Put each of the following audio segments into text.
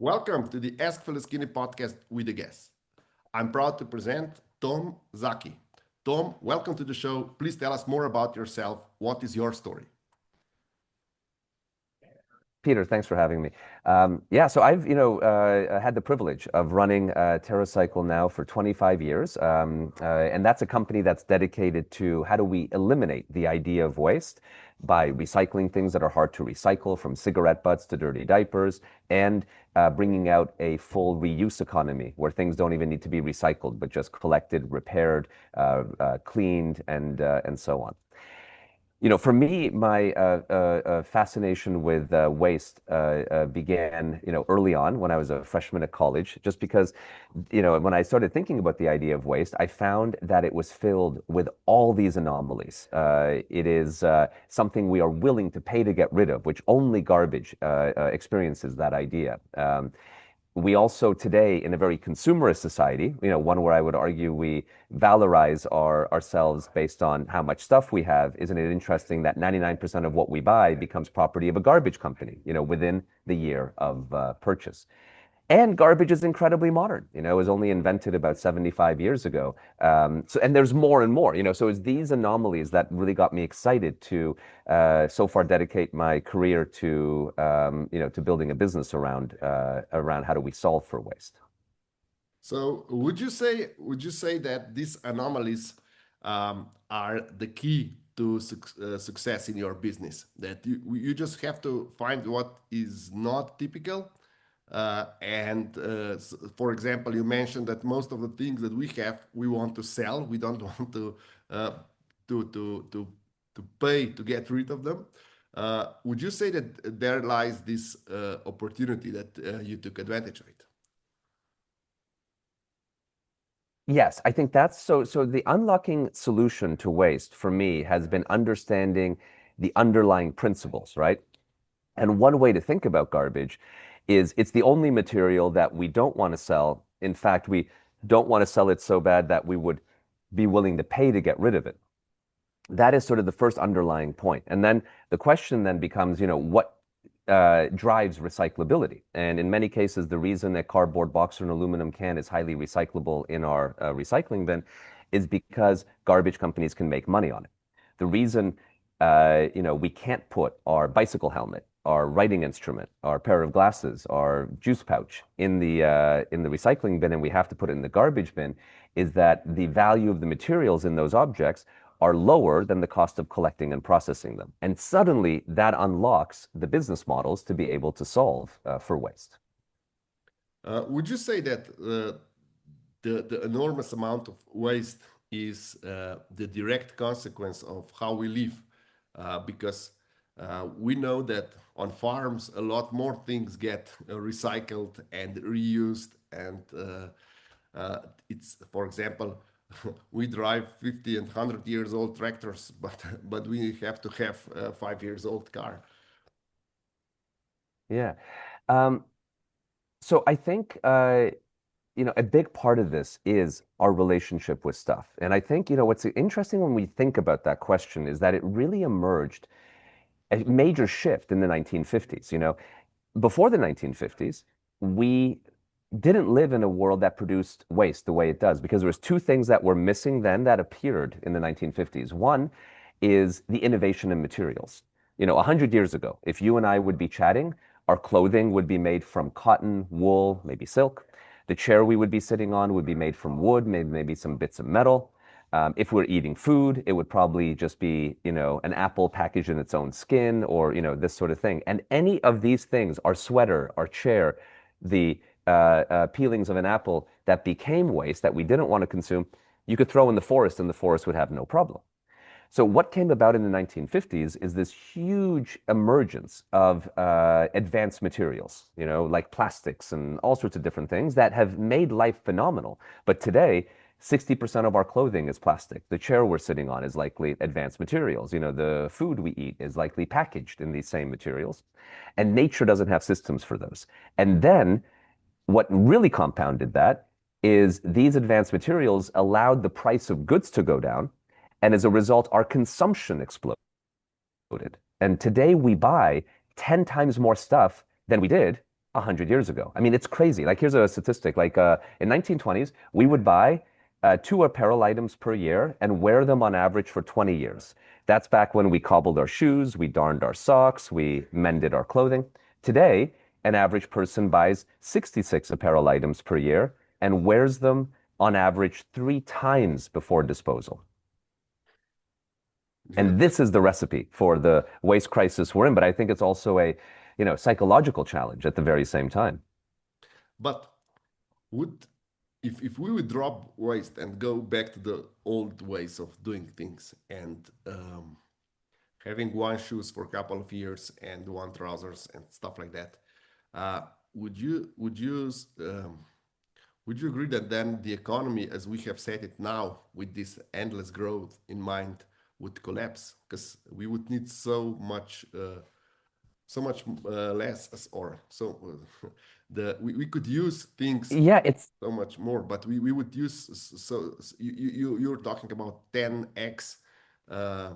Welcome to the Ask Phil Skinny podcast with a guest. I'm proud to present Tom Szaky. Tom, welcome to the show. Please tell us more about yourself. What is your story? Peter, thanks for having me. So I've had the privilege of running TerraCycle now for 25 years, and that's a company that's dedicated to how do we eliminate the idea of waste by recycling things that are hard to recycle, from cigarette butts to dirty diapers, and bringing out a full reuse economy where things don't even need to be recycled, but just collected, repaired, cleaned, and so on. For me, my fascination with waste began, early on when I was a freshman at college, just because, when I started thinking about the idea of waste, I found that it was filled with all these anomalies. It is something we are willing to pay to get rid of, which only garbage experiences that idea. We also today, in a very consumerist society, one where I would argue we valorize ourselves based on how much stuff we have. Isn't it interesting that 99% of what we buy becomes property of a garbage company, within the year of purchase? And garbage is incredibly modern. It was only invented about 75 years ago. And there's more and more. So it's these anomalies that really got me excited to so far dedicate my career to to building a business around how do we solve for waste. So would you say that these anomalies are the key to success in your business? That you just have to find what is not typical. For example, you mentioned that most of the things that we have, we want to sell. We don't want uh, to pay to get rid of them. Would you say that there lies this opportunity that you took advantage of it? Yes, I think that's so the unlocking solution to waste for me has been understanding the underlying principles, right? And one way to think about garbage is it's the only material that we don't want to sell. In fact, we don't want to sell it so bad that we would be willing to pay to get rid of it. That is sort of the first underlying point. And then the question then becomes, what drives recyclability? And in many cases, the reason a cardboard box or an aluminum can is highly recyclable in our recycling bin is because garbage companies can make money on it. The reason we can't put our bicycle helmet, our writing instrument, our pair of glasses, our juice pouch in the recycling bin, and we have to put it in the garbage bin, is that the value of the materials in those objects are lower than the cost of collecting and processing them. And suddenly that unlocks the business models to be able to solve for waste. Would you say that the enormous amount of waste is the direct consequence of how we live? Because we know that on farms a lot more things get recycled and reused, and it's, for example, we drive 50 and 100 years old tractors, but we have to have a 5 years old car. Yeah. Um, so I think a big part of this is our relationship with stuff. And I think, what's interesting when we think about that question is that it really emerged a major shift in the 1950s. Before the 1950s, we didn't live in a world that produced waste the way it does, because there was two things that were missing then that appeared in the 1950s. One is the innovation in materials. 100 years ago, if you and I would be chatting, our clothing would be made from cotton, wool, maybe silk. The chair we would be sitting on would be made from wood, maybe some bits of metal. If we're eating food, it would probably just be, an apple packaged in its own skin, or, this sort of thing. And any of these things, our sweater, our chair, the peelings of an apple that became waste that we didn't want to consume, you could throw in the forest and the forest would have no problem. So what came about in the 1950s is this huge emergence of advanced materials, like plastics and all sorts of different things that have made life phenomenal. But today, 60% of our clothing is plastic. The chair we're sitting on is likely advanced materials. The food we eat is likely packaged in these same materials. And nature doesn't have systems for those. And then what really compounded that is these advanced materials allowed the price of goods to go down. And as a result, our consumption exploded. And today we buy 10 times more stuff than we did 100 years ago. I mean, it's crazy. Like, here's a statistic. Like, in 1920s, we would buy two apparel items per year and wear them on average for 20 years. That's back when we cobbled our shoes, we darned our socks, we mended our clothing. Today, an average person buys 66 apparel items per year and wears them on average 3 times before disposal. Yeah. And this is the recipe for the waste crisis we're in. But I think it's also a, psychological challenge at the very same time. But would if we would drop waste and go back to the old ways of doing things and having one shoes for a couple of years and one trousers and stuff like that, uh, would you would you would you agree that then the economy, as we have set it now, with this endless growth in mind, would collapse because we would need so much less or so we could use things Yeah, it's so much more, but we would use you're talking about 10x uh,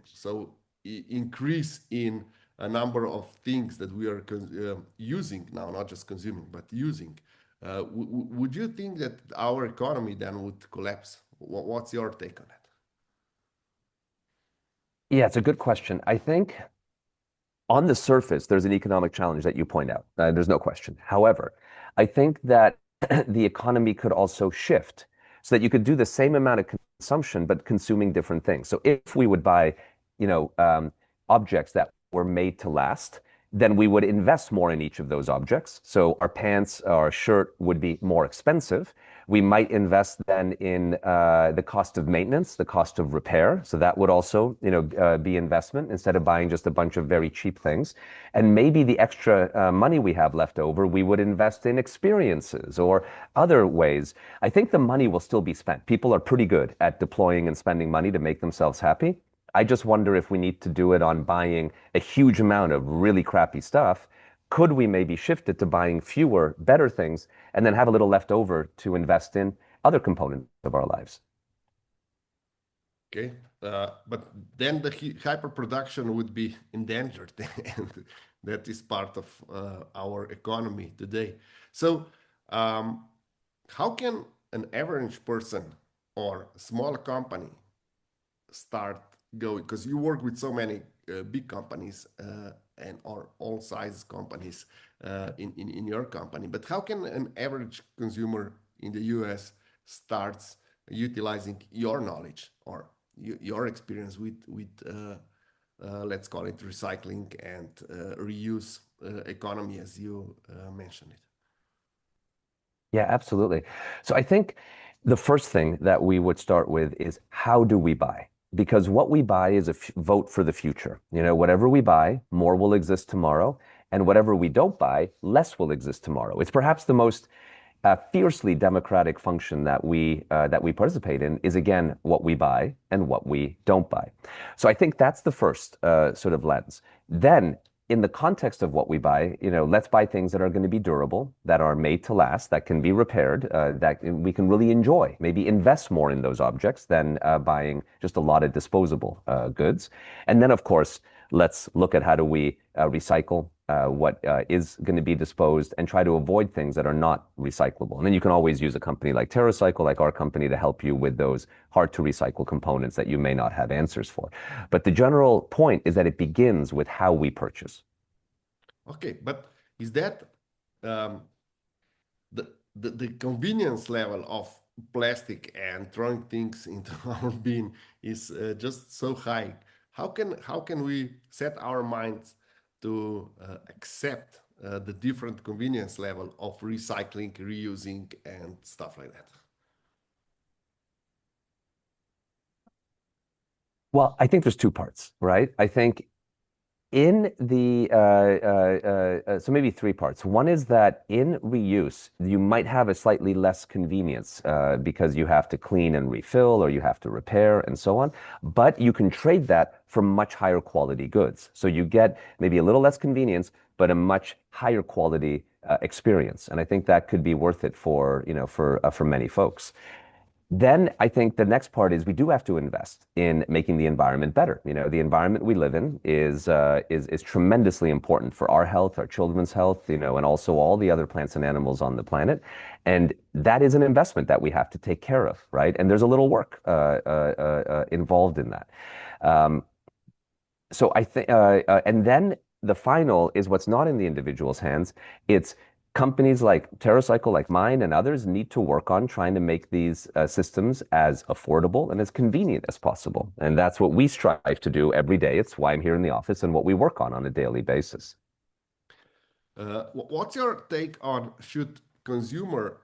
so increase in a number of things that we are using now, not just consuming but using. Would you think that our economy then would collapse? What's your take on that? Yeah, it's a good question. I think on the surface, there's an economic challenge that you point out. There's no question. However, I think that the economy could also shift so that you could do the same amount of consumption, but consuming different things. So if we would buy, you know, um, objects that were made to last, then we would invest more in each of those objects. So our pants, our shirt would be more expensive. We might invest then in the cost of maintenance, the cost of repair. So that would also, be investment instead of buying just a bunch of very cheap things. And maybe the extra money we have left over, we would invest in experiences or other ways. I think the money will still be spent. People are pretty good at deploying and spending money to make themselves happy. I just wonder if we need to do it on buying a huge amount of really crappy stuff. Could we maybe shift it to buying fewer, better things and then have a little left over to invest in other components of our lives? Okay, but then the hyper production would be endangered, and that is part of our economy today. So, um, how can an average person or small company start going? Because you work with so many big companies and or all size companies in your company. But how can an average consumer in the US starts utilizing your knowledge or your experience with let's call it recycling and reuse economy as you mentioned it? Yeah, absolutely. So I think the first thing that we would start with is how do we buy? Because what we buy is a vote for the future. Whatever we buy, more will exist tomorrow, and whatever we don't buy, less will exist tomorrow. It's perhaps the most fiercely democratic function that we participate in is again what we buy and what we don't buy. So I think that's the first sort of lens. Then, in the context of what we buy, let's buy things that are going to be durable, that are made to last, that can be repaired, that we can really enjoy. Maybe invest more in those objects than buying just a lot of disposable goods. And then, of course, let's look at how do we recycle what is going to be disposed and try to avoid things that are not recyclable. And then you can always use a company like TerraCycle, like our company, to help you with those hard to recycle components that you may not have answers for. But the general point is that it begins with how we purchase. Okay, but is that um, the convenience level of plastic and throwing things into our bin is just so high? How can we set our minds to accept the different convenience level of recycling, reusing, and stuff like that? Well, I think there's two parts, right? I think in the so maybe three parts. One is that in reuse, you might have a slightly less convenience because you have to clean and refill or you have to repair and so on. But you can trade that for much higher quality goods. So you get maybe a little less convenience, but a much higher quality experience. And I think that could be worth it for, for many folks. Then I think the next part is we do have to invest in making the environment better. You know, the environment we live in is tremendously important for our health, our children's health, you know, and also all the other plants and animals on the planet. And that is an investment that we have to take care of, right? And there's a little work involved in that. Um, so I think, and then the final is what's not in the individual's hands. It's companies like TerraCycle, like mine and others, need to work on trying to make these systems as affordable and as convenient as possible. And that's what we strive to do every day. It's why I'm here in the office and what we work on a daily basis. What's your take on should consumer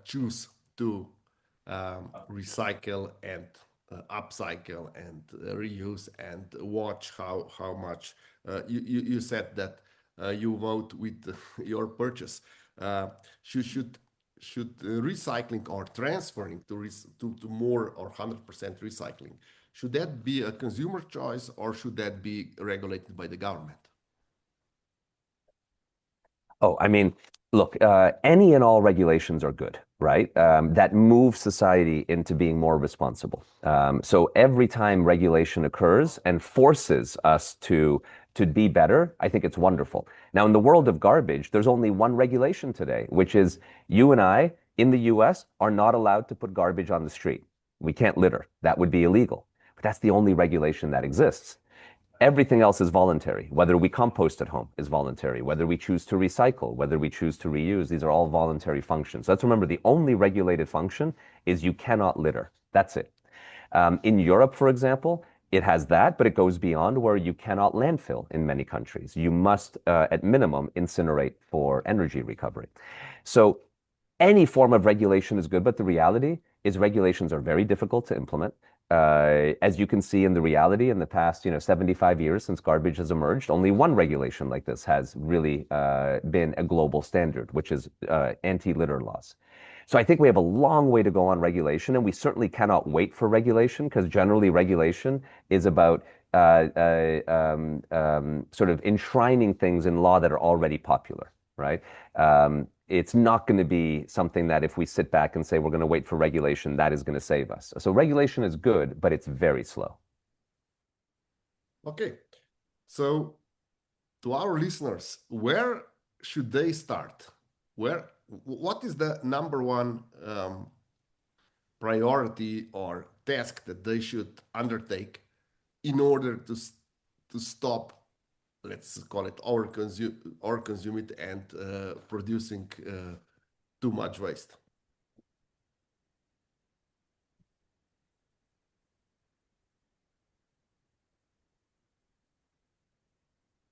choose to recycle and upcycle and reuse and watch how much you said that you vote with your purchase. Uh, should recycling or transferring to more or 100% recycling, should that be a consumer choice or should that be regulated by the government? Oh, I mean, look, any and all regulations are good, right? That move society into being more responsible. So every time regulation occurs and forces us to be better, I think it's wonderful. Now, in the world of garbage, there's only one regulation today, which is you and I in the US are not allowed to put garbage on the street. We can't litter. That would be illegal. But that's the only regulation that exists. Everything else is voluntary. Whether we compost at home is voluntary. Whether we choose to recycle, whether we choose to reuse, these are all voluntary functions. Let's remember the only regulated function is you cannot litter. That's it. In Europe, for example, it has that, but it goes beyond where you cannot landfill in many countries. You must, at minimum, incinerate for energy recovery. So any form of regulation is good, but the reality is regulations are very difficult to implement. As you can see in the reality in the past, 75 years since garbage has emerged, only one regulation like this has really been a global standard, which is anti-litter laws. So I think we have a long way to go on regulation, and we certainly cannot wait for regulation because generally regulation is about sort of enshrining things in law that are already popular, right? It's not going to be something that if we sit back and say we're going to wait for regulation, that is going to save us. So regulation is good, but it's very slow. Okay, so to our listeners, where should they start? What is the number one priority or task that they should undertake in order to stop, let's call it, or consume it and producing too much waste?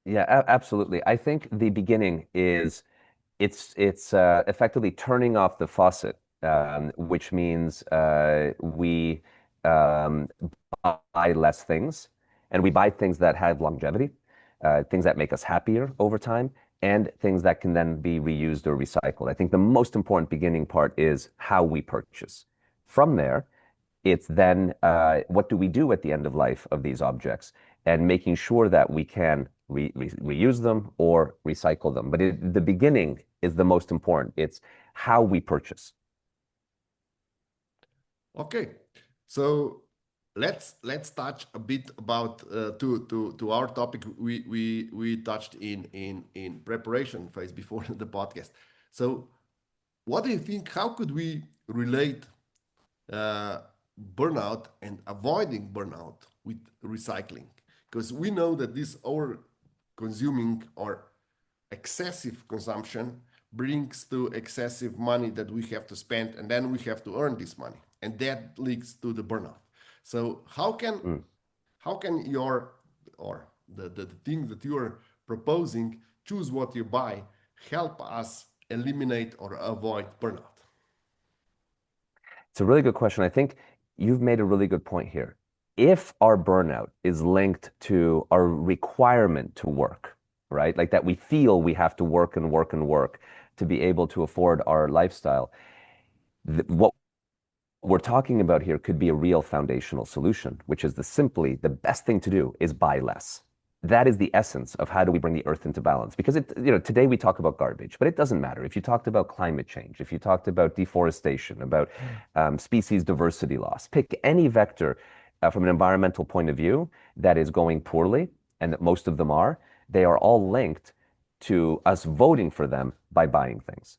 Yeah, absolutely. I think the beginning is it's effectively turning off the faucet, which means we um, buy less things, and we buy things that have longevity, things that make us happier over time, and things that can then be reused or recycled. I think the most important beginning part is how we purchase. From there, it's then what do we do at the end of life of these objects and making sure that we can reuse them or recycle them. But the beginning is the most important. It's how we purchase. Okay, so let's touch a bit about to our topic we touched in preparation phase before the podcast. So, what do you think? How could we relate uh, burnout and avoiding burnout with recycling? Because we know that this over consuming or excessive consumption brings to excessive money that we have to spend and then we have to earn this money and that leads to the burnout. So Mm. how can your or the thing that you are proposing, choose what you buy, help us eliminate or avoid burnout? It's a really good question. I think you've made a really good point here. If our burnout is linked to our requirement to work, right? Like that we feel we have to work and work and work to be able to afford our lifestyle, what we're talking about here could be a real foundational solution, which is the best thing to do is buy less. that is the essence of how do we bring the earth into balance. Because today we talk about garbage, but it doesn't matter. If you talked about climate change, if you talked about deforestation, about species diversity loss, pick any vector from an environmental point of view that is going poorly, and that most of them are, they are all linked to us voting for them by buying things.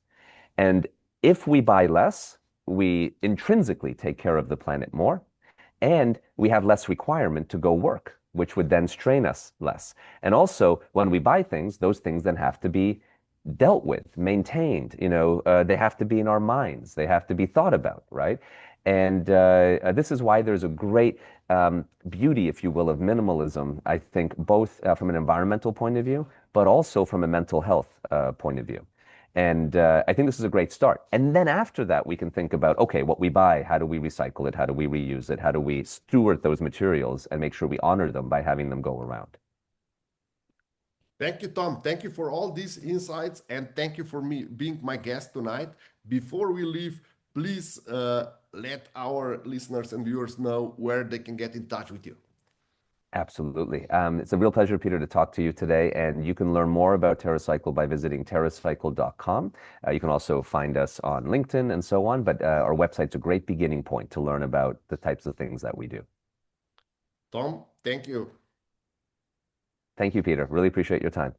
And if we buy less, we intrinsically take care of the planet more, and we have less requirement to go work, which would then strain us less. And also, when we buy things, those things then have to be dealt with, maintained. They have to be in our minds. They have to be thought about, right? And this is why there's a great beauty, if you will, of minimalism, I think, both from an environmental point of view, but also from a mental health point of view. And I think this is a great start. And then after that, we can think about, okay, what we buy, how do we recycle it? How do we reuse it? How do we steward those materials and make sure we honor them by having them go around? Thank you, Tom. Thank you for all these insights, and thank you for me being my guest tonight. Before we leave, please let our listeners and viewers know where they can get in touch with you. Absolutely. It's a real pleasure, Peter, to talk to you today. And you can learn more about TerraCycle by visiting terracycle.com. You can also find us on LinkedIn and so on. But our website's a great beginning point to learn about the types of things that we do. Tom, thank you. Thank you, Peter. Really appreciate your time.